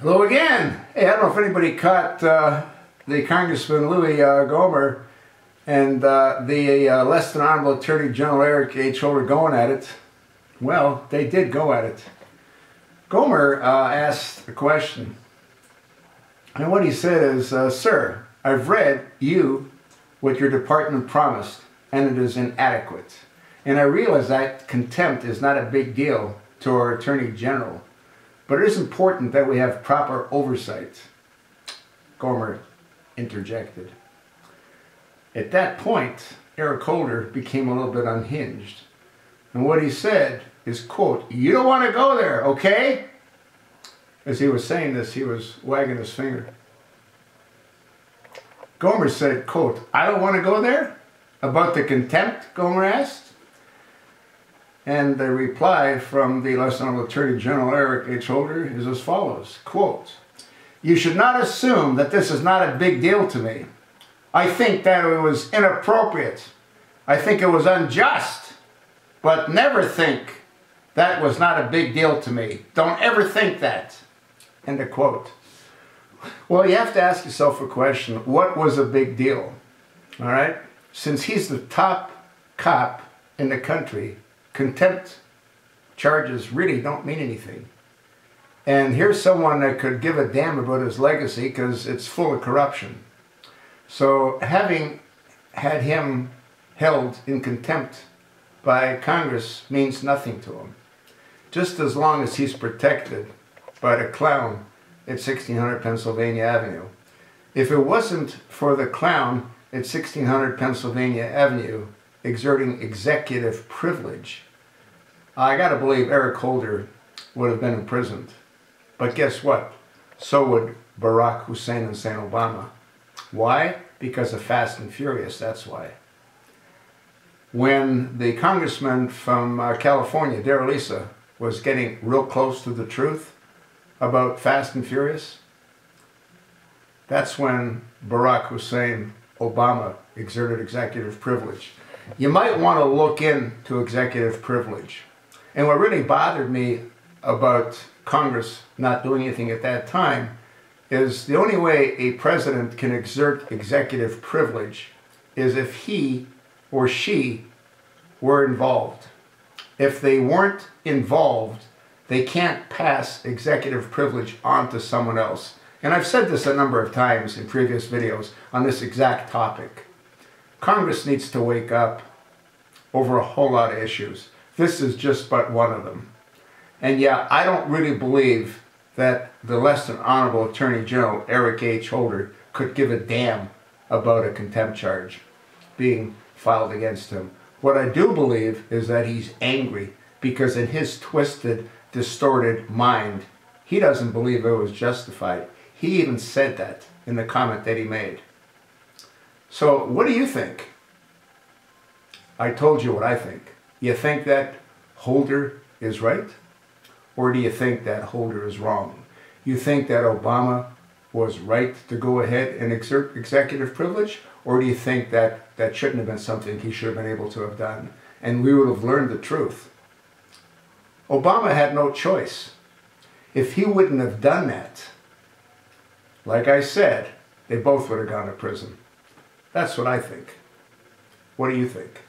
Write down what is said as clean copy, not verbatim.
Hello again. Hey, I don't know if anybody caught the Congressman Louie Gohmert and the less than honorable Attorney General H.Holder going at it. Well, they did go at it. Gohmert asked a question, and what he said is, "Sir, I've read what your department promised, and it is inadequate. And I realize that contempt is not a big deal to our Attorney General, but it is important that we have proper oversight." Gohmert interjected. At that point, H.Holder became a little bit unhinged. And what he said is, quote, "You don't want to go there, okay?" As he was saying this, he was wagging his finger. Gohmert said, quote, "I don't want to go there?" About the contempt, Gohmert asked. And the reply from the less honorable Attorney General H.Holder is as follows, quote, "You should not assume that this is not a big deal to me. I think that it was inappropriate. I think it was unjust, but never think that was not a big deal to me. Don't ever think that." End of quote. Well, you have to ask yourself a question. What was a big deal? All right? Since he's the top cop in the country, contempt charges really don't mean anything. And here's someone that could give a damn about his legacy because it's full of corruption. So having had him held in contempt by Congress means nothing to him. Just as long as he's protected by the clown at 1600 Pennsylvania Avenue. If it wasn't for the clown at 1600 Pennsylvania Avenue exerting executive privilege, I gotta believe H.Holder would have been imprisoned. But guess what? So would Barack Hussein and St. Obama. Why? Because of Fast and Furious, that's why. When the congressman from California, Lisa, was getting real close to the truth about Fast and Furious, that's when Barack Hussein Obama exerted executive privilege. You might want to look into executive privilege. And what really bothered me about Congress not doing anything at that time is the only way a president can exert executive privilege is if he or she were involved. If they weren't involved, they can't pass executive privilege on to someone else. And I've said this a number of times in previous videos on this exact topic. Congress needs to wake up over a whole lot of issues. This is just but one of them. And yeah, I don't really believe that the less than honorable Attorney General H.Holder could give a damn about a contempt charge being filed against him. What I do believe is that he's angry because in his twisted, distorted mind, he doesn't believe it was justified. He even said that in the comment that he made. So what do you think? I told you what I think. You think that Holder is right? Or do you think that Holder is wrong? You think that Obama was right to go ahead and exert executive privilege? Or do you think that that shouldn't have been something he should have been able to have done? And we would have learned the truth. Obama had no choice. If he wouldn't have done that, like I said, they both would have gone to prison. That's what I think. What do you think?